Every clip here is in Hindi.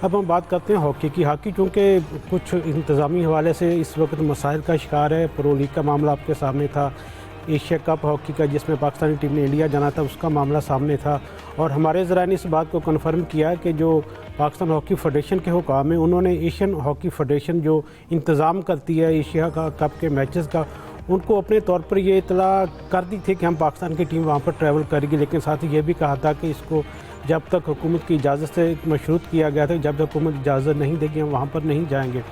अब हम बात करते हैं हॉकी की। हॉकी चूँकि कुछ इंतज़ामी हवाले से इस वक्त मसाइल का शिकार है। प्रो लीग का मामला आपके सामने था, एशिया कप हॉकी का जिसमें पाकिस्तानी टीम ने इंडिया जाना था उसका मामला सामने था, और हमारे ज़राए ने इस बात को कन्फर्म किया कि जो पाकिस्तान हॉकी फेडरेशन के हुकाम हैं उन्होंने एशियन हॉकी फेडरेशन जो इंतज़ाम करती है एशिया का कप के मैचेस का, उनको अपने तौर पर ये इतला कर दी थी कि हम पाकिस्तान की टीम वहाँ पर ट्रैवल करेगी, लेकिन साथ ही ये भी कहा था कि इसको जब तक हुकूमत की इजाज़त से मशरूत किया गया था, जब तक हुकूमत इजाज़त नहीं देगी हम वहाँ पर नहीं जाएंगे।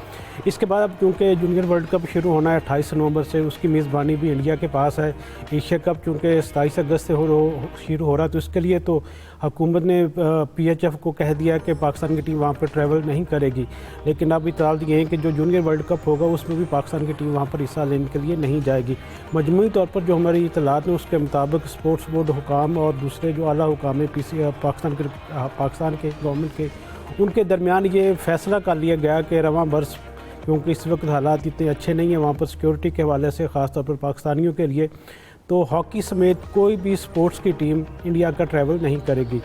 इसके बाद अब चूँकि जूनियर वर्ल्ड कप शुरू होना है 28 नवंबर से, उसकी मेज़बानी भी इंडिया के पास है। एशिया कप चूँकि 27 अगस्त से शुरू हो रहा है, तो इसके लिए तो हुकूमत ने PHF को कह दिया कि पाकिस्तान की टीम वहाँ पर ट्रैवल नहीं करेगी, लेकिन अब इतला दिए हैं कि जो जूनियर वर्ल्ड कप होगा उसमें भी पाकिस्तान की टीम वहाँ पर हिस्सा लेने के लिए नहीं जाएगी। मजमूई तौर पर जो हमारी इतलात हैं उसके मुताबिक स्पोर्ट्स बोर्ड हुकाम और दूसरे जो आला हुकाम है पाकिस्तान के गवर्नमेंट के, उनके दरमियान ये फ़ैसला कर लिया गया कि रवां बरस, क्योंकि इस वक्त हालात इतने अच्छे नहीं हैं वहाँ पर सिक्योरिटी के हवाले से, ख़ास तौर पर पाकिस्तानियों के लिए, तो हॉकी समेत कोई भी स्पोर्ट्स की टीम इंडिया का ट्रैवल नहीं करेगी।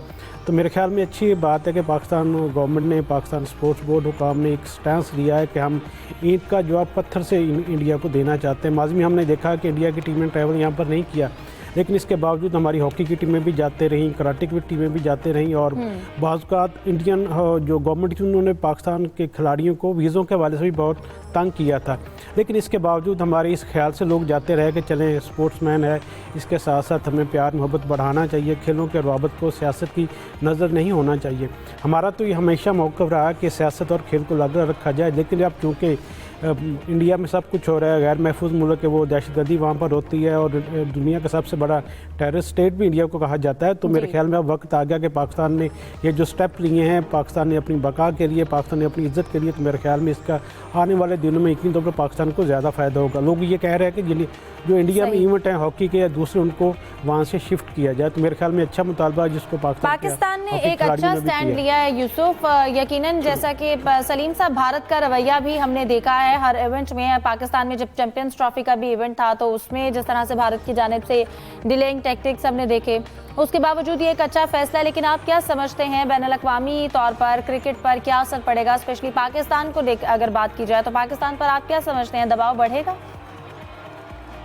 तो मेरे ख्याल में अच्छी बात है कि पाकिस्तान गवर्नमेंट ने, पाकिस्तान स्पोर्ट्स बोर्ड हुकाम ने एक स्टैंस लिया है कि हम ईंट का जवाब पत्थर से इंडिया को देना चाहते हैं। माज़ी में हमने देखा कि इंडिया की टीम ने ट्रैवल यहाँ पर नहीं किया, लेकिन इसके बावजूद हमारी हॉकी की टीमें भी जाते रहीं, कराटे की टीमें भी जाते रहीं, और बाज़ इंडियन जो गवर्नमेंट थी उन्होंने पाकिस्तान के खिलाड़ियों को वीज़ों के हवाले से भी बहुत तंग किया था, लेकिन इसके बावजूद हमारे इस ख्याल से लोग जाते रहे कि चलें स्पोर्ट्समैन है, इसके साथ साथ हमें प्यार मोहब्बत बढ़ाना चाहिए, खेलों के रवाबत को सियासत की नज़र नहीं होना चाहिए। हमारा तो ये हमेशा मौक़िफ़ रहा कि सियासत और खेल को अलग रखा जाए, लेकिन अब चूँकि इंडिया में सब कुछ हो रहा है, गैर महफूज मुल्क है, वो दहशतगर्दी वहाँ पर होती है और दुनिया का सबसे बड़ा टेररिस्ट स्टेट भी इंडिया को कहा जाता है, तो मेरे ख्याल में अब वक्त आ गया कि पाकिस्तान ने ये जो स्टेप लिए हैं, पाकिस्तान ने अपनी बका के लिए, पाकिस्तान ने अपनी इज़्ज़त के लिए, तो मेरे ख्याल में इसका आने वाले दिनों में यकीनी तौर पर पाकिस्तान को ज़्यादा फ़ायदा होगा। लोग ये कह रहे हैं कि जो इंडिया में इवेंट हैं हॉकी के या दूसरे, उनको वहाँ से शिफ्ट किया जाए, तो मेरे ख्याल में अच्छा मुतालबा है जिसको पाकिस्तान ने एक अच्छा स्टैंड लिया है। यूसुफ, यकीनन जैसा कि सलीम साहब, भारत का रवैया भी हमने देखा है हर इवेंट में। पाकिस्तान में जब चैंपियंस ट्रॉफी का भी इवेंट था तो उसमें जिस तरह से भारत की जानिब से डिलेइंग टैक्टिक्स हमने देखे, उसके बावजूद ये एक अच्छा फैसला है। लेकिन आप क्या समझते हैं बैनुल-अक़वामी तौर पर क्रिकेट पर क्या असर पड़ेगा, स्पेशली पाकिस्तान को अगर बात की जाए तो पाकिस्तान पर आप क्या समझते हैं, दबाव बढ़ेगा?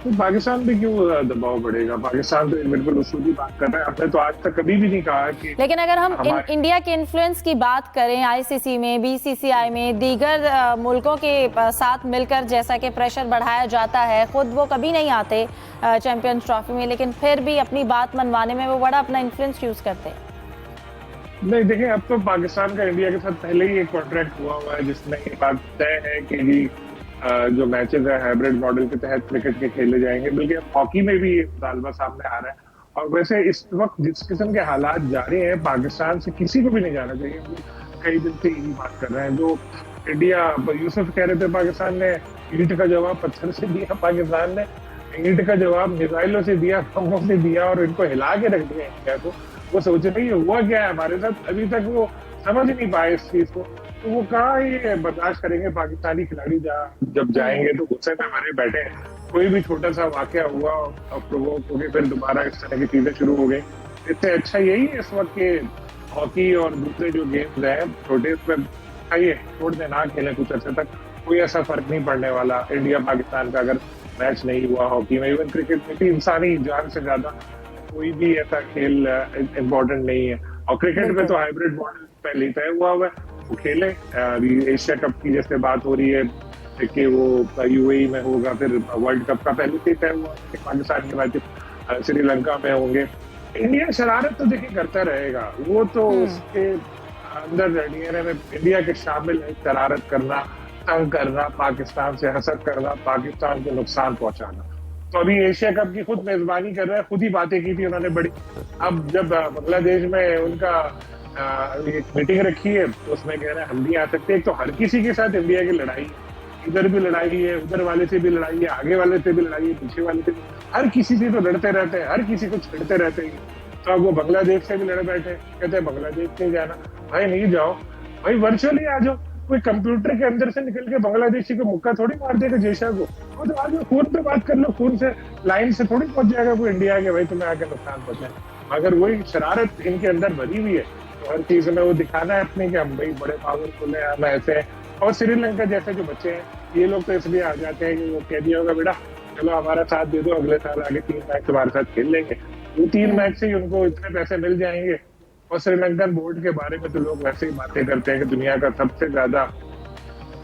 तो पाकिस्तान पे क्यों दबाव बढ़ेगा? पाकिस्तान तो बिल्कुल उसूली बात कर रहा है। हमने तो आज तक कभी भी नहीं कहा कि, लेकिन अगर हम इंडिया के इन्फ्लुएंस की बात करें ICC में, BCCI में, दीगर मुल्कों के साथ मिलकर जैसा कि प्रेशर बढ़ाया जाता है, खुद वो कभी नहीं आते चैंपियंस ट्रॉफी में, लेकिन फिर भी अपनी बात मनवाने में वो बड़ा अपना इन्फ्लुएंस यूज करते हैं। नहीं देखिए, अब तो पाकिस्तान का इंडिया के साथ पहले ही एक कॉन्ट्रैक्ट हुआ है जिसमें ये बात तय है कि जी जो मैचेस है हाइब्रिड मॉडल के तहत क्रिकेट के खेले जाएंगे, बल्कि हॉकी में भी ये मुतालबा सामने आ रहा है। और वैसे इस वक्त जिस किस्म के हालात जारी हैं, पाकिस्तान से किसी को भी नहीं जाना चाहिए। कई दिन से यही बात कर रहे हैं। जो इंडिया, यूसुफ कह रहे थे पाकिस्तान ने ईंट का जवाब पत्थर से दिया, पाकिस्तान ने ईंट का जवाब मिसाइलों से दिया, बमों से दिया, और इनको हिला के रख दिया इंडिया को। वो सोच रही है हुआ क्या है हमारे साथ, अभी तक वो समझ नहीं पाए इस चीज को। तो वो कहाँ ये बर्दाश्त करेंगे पाकिस्तानी खिलाड़ी जब जाएंगे तो गुस्से में हमारे बैठे हैं। कोई भी छोटा सा वाकया हुआ और प्रोवोक हो गए, फिर दोबारा इस तरह की चीजें शुरू हो गई। इससे अच्छा यही है इस वक्त के हॉकी और दूसरे जो गेम्स हैं छोटे, उसमें आइए छोड़ दें, ना खेलें कुछ अर्से तक, कोई ऐसा फर्क नहीं पड़ने वाला। इंडिया पाकिस्तान का अगर मैच नहीं हुआ हॉकी में, इवन क्रिकेट में भी इंसानी जान से ज्यादा कोई भी ऐसा खेल इम्पोर्टेंट नहीं है। और क्रिकेट में तो हाइब्रिड मॉडल पहले ही तय हुआ है, वो खेले। एशिया कप की जैसे बात हो रही है कि वो UAE में होगा, फिर वर्ल्ड कप का पहले से तय हुआ कि पाकिस्तान के मैच श्रीलंका में होंगे। इंडिया शरारत तो देखिए करता रहेगा, वो तो उसके अंदर डीएनए में इंडिया के शामिल है शरारत करना, तंग करना, पाकिस्तान से हसद करना, पाकिस्तान को नुकसान पहुंचाना। तो अभी एशिया कप की खुद मेजबानी कर रहे हैं, खुद ही बातें की थी उन्होंने बड़ी। अब जब बांग्लादेश में उनका एक मीटिंग रखी है तो उसमें कह रहे हैं हम नहीं आ सकते। एक तो हर किसी के साथ इंडिया की लड़ाई है, इधर भी लड़ाई है, उधर वाले से भी लड़ाई है, आगे वाले से भी लड़ाई है, पीछे वाले से भी, हर किसी से तो लड़ते रहते हैं, हर किसी को छेड़ते रहते हैं। तो अब वो बांग्लादेश से भी लड़ बैठे, कहते हैं बांग्लादेश नहीं जाना। भाई नहीं जाओ, भाई वर्चुअली आ जाओ। कोई कंप्यूटर के अंदर से निकल के बांग्लादेशी को मुक्का थोड़ी मार देगा जैशा को। वो तो आज फोन पे बात कर लो, फोन से लाइन से थोड़ी पहुंच जाएगा कोई इंडिया के, भाई तुम्हें आके नुकसान पहुंचाए। मगर वही शरारत इनके अंदर भरी हुई है, तो हर चीज में वो दिखाना है अपने कि हम भाई बड़े पावरफुल है, हम ऐसे हैं। और श्रीलंका जैसे जो बच्चे हैं, ये लोग तो इसलिए आ जाते हैं कि वो कह दिया होगा बेटा चलो हमारा साथ दे दो, अगले साल आगे 3 मैच हमारे साथ खेल लेंगे। वो 3 मैच से ही उनको इतने पैसे मिल जाएंगे। और श्रीलंकन बोर्ड के बारे में तो लोग वैसे ही बातें करते हैं कि दुनिया का सबसे ज्यादा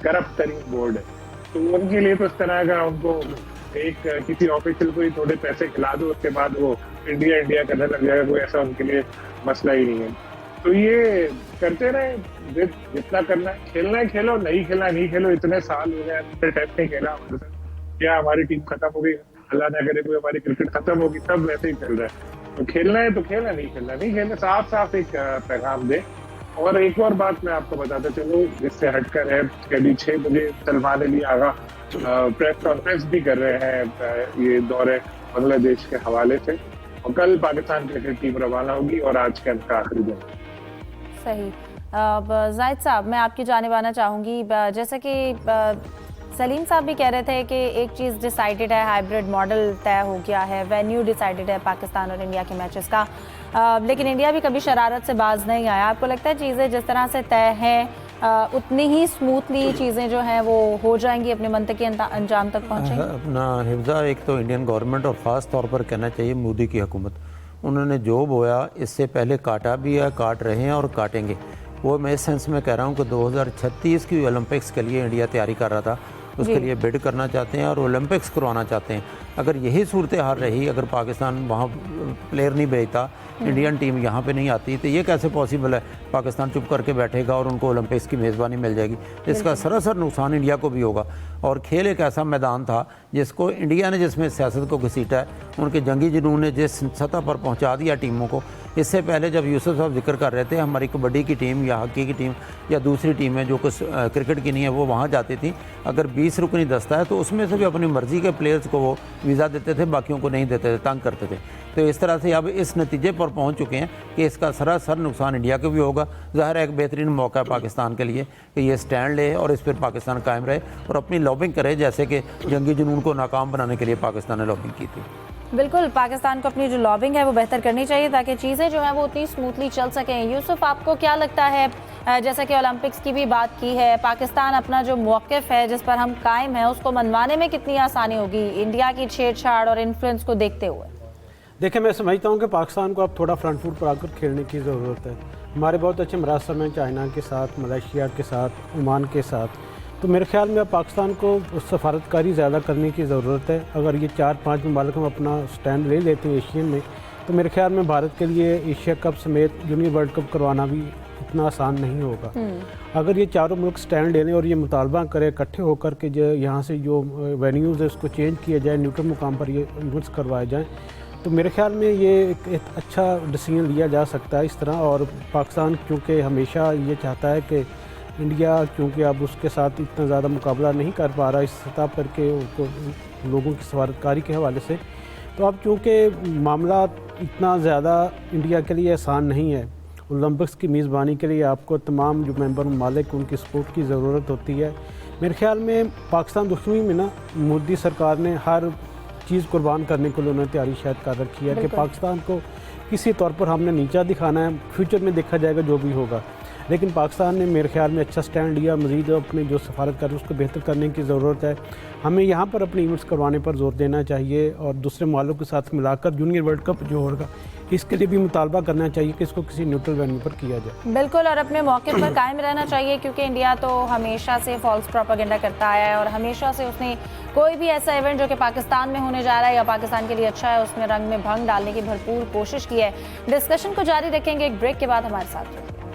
करप्ट तरीन बोर्ड है। तो उनके लिए तो इस तरह का उनको एक किसी ऑफिशियल को ही थोड़े पैसे खिला दो, उसके बाद वो इंडिया इंडिया करने लग जाएगा, कोई ऐसा उनके लिए मसला ही नहीं है। तो ये करते रहे, जितना करना है खेलना है खेलो, नहीं खेलना नहीं खेलो। इतने साल हो गए टेस्ट नहीं खेला हमारे साथ, क्या हमारी टीम खत्म हो गई, अल्लाह ना करे कोई हमारी क्रिकेट खत्म होगी, सब वैसे ही चल रहा है। तो खेलना है तो खेलना, नहीं खेलना नहीं खेलना, साफ साफ एक पैगाम दे। और एक और बात मैं आपको बताता चलूं, इससे हटकर है कभी 6 बजे सलमान अली आगा प्रेस कॉन्फ्रेंस भी कर रहे हैं ये दौरे बांग्लादेश के हवाले से। और कल पाकिस्तान क्रिकेट टीम रवाना होगी और आज कैंप का आखिरी दिन। सही। अब जाहिद साहब, मैं आपकी जानिब आना चाहूँगी। जैसा कि सलीम साहब भी कह रहे थे कि एक चीज़ डिसाइडेड है, हाइब्रिड मॉडल तय हो गया है, वेन्यू डिसाइडेड है पाकिस्तान और इंडिया के मैचेस का, लेकिन इंडिया भी कभी शरारत से बाज नहीं आया। आपको लगता है चीज़ें जिस तरह से तय हैं उतनी ही स्मूथली चीज़ें जो हैं वो हो जाएंगी, अपने मंतकी अंजाम तक पहुँचेंगी? अपना हिफ्जा, एक तो इंडियन गवर्नमेंट और ख़ास तौर पर कहना चाहिए मोदी की हुकूमत, उन्होंने जो बोया इससे पहले काटा भी है, काट रहे हैं और काटेंगे। वो मैं इस सेंस में कह रहा हूँ कि 2036 की ओलंपिक्स के लिए इंडिया तैयारी कर रहा था, उसके लिए बिड करना चाहते हैं और ओलंपिक्स करवाना चाहते हैं। अगर यही सूरत हाल रही, अगर पाकिस्तान वहाँ प्लेयर नहीं भेजता, इंडियन टीम यहाँ पे नहीं आती, तो ये कैसे पॉसिबल है पाकिस्तान चुप करके बैठेगा और उनको ओलंपिक्स की मेज़बानी मिल जाएगी? इसका सरासर नुकसान इंडिया को भी होगा। और खेल एक ऐसा मैदान था जिसको इंडिया ने, जिसमें सियासत को घसीटा है, उनके जंगी जुनून ने जिस सतह पर पहुँचा दिया टीमों को। इससे पहले जब यूसुफ साहब जिक्र कर रहे थे, हमारी कबड्डी की टीम या हॉकी की टीम या दूसरी टीमें जो कुछ क्रिकेट की नहीं है वो वहाँ जाती थी, अगर 20 रुकनी दस्ता है तो उसमें से भी अपनी मर्ज़ी के प्लेयर्स को वो वीज़ा देते थे, बाकियों को नहीं देते थे, तंग करते थे। तो इस तरह से अब इस नतीजे पर पहुंच चुके हैं कि इसका सरासर नुकसान इंडिया को भी होगा। ज़ाहिर है एक बेहतरीन मौका है पाकिस्तान के लिए कि ये स्टैंड ले और इस पर पाकिस्तान कायम रहे और अपनी लॉबिंग करे, जैसे कि जंगी जुनून को नाकाम बनाने के लिए पाकिस्तान ने लॉबिंग की थी। बिल्कुल, पाकिस्तान को अपनी जो लॉबिंग है वो बेहतर करनी चाहिए ताकि चीज़ें जो हैं वो उतनी स्मूथली चल सकें। यूसुफ, आपको क्या लगता है, जैसा कि ओलंपिक्स की भी बात की है, पाकिस्तान अपना जो मौक़िफ़ है जिस पर हम कायम हैं उसको मनवाने में कितनी आसानी होगी इंडिया की छेड़छाड़ और इन्फ्लुएंस को देखते हुए? देखिए, मैं समझता हूँ कि पाकिस्तान को अब थोड़ा फ्रंट फुट पर आकर खेलने की ज़रूरत है। हमारे बहुत अच्छे मरासम हैं चाइना के साथ, मलेशिया के साथ, ओमान के साथ। तो मेरे ख्याल में अब पाकिस्तान को सफारतकारी ज़्यादा करने की ज़रूरत है। अगर ये 4-5 मुमालिक में अपना स्टैंड ले लेते हैं एशियन में, तो मेरे ख्याल में भारत के लिए एशिया कप समेत जूनियर वर्ल्ड कप करवाना भी इतना आसान नहीं होगा। अगर ये चारों मुल्क स्टैंड ले लें और ये मुतालबा करें इकट्ठे होकर के जो यहाँ से जो वेन्यूज़ है उसको चेंज किया जाए, न्यूट्रल मुकाम पर ये इवेंट्स करवाए जाएँ, तो मेरे ख्याल में ये एक अच्छा डिसीजन लिया जा सकता है इस तरह। और पाकिस्तान क्योंकि हमेशा ये चाहता है कि इंडिया, क्योंकि अब उसके साथ इतना ज़्यादा मुकाबला नहीं कर पा रहा इस सतह पर के उनको लोगों की सफारतकारी के हवाले से, तो अब चूँकि मामला इतना ज़्यादा इंडिया के लिए आसान नहीं है, ओलंपिक्स की मेज़बानी के लिए आपको तमाम जो मेंबर ममालिक उनकी सपोर्ट की ज़रूरत होती है। मेरे ख्याल में पाकिस्तान दुश्मनी में ना मोदी सरकार ने हर चीज़ कुर्बान करने के लिए उन्होंने तैयारी शायद कर रखी है कि पाकिस्तान को किसी तौर पर हमने नीचा दिखाना है। फ्यूचर में देखा जाएगा जो भी होगा, लेकिन पाकिस्तान ने मेरे ख्याल में अच्छा स्टैंड लिया। मज़ीद अपने जो सफारत कर उसको बेहतर करने की ज़रूरत है। हमें यहाँ पर अपने इवेंट्स करवाने पर जोर देना चाहिए और दूसरे मालों के साथ मिलाकर जूनियर वर्ल्ड कप जो होगा इसके लिए भी मुतालबा करना चाहिए कि इसको किसी न्यूट्रल वेन्यू पर किया जाए। बिल्कुल, और अपने मौके पर कायम रहना चाहिए, क्योंकि इंडिया तो हमेशा से फॉल्स प्रोपेगेंडा करता आया है और हमेशा से उसने कोई भी ऐसा इवेंट जो कि पाकिस्तान में होने जा रहा है या पाकिस्तान के लिए अच्छा है उसमें रंग में भंग डालने की भरपूर कोशिश की है। डिस्कशन को जारी रखेंगे, एक ब्रेक के बाद हमारे साथ रहिए।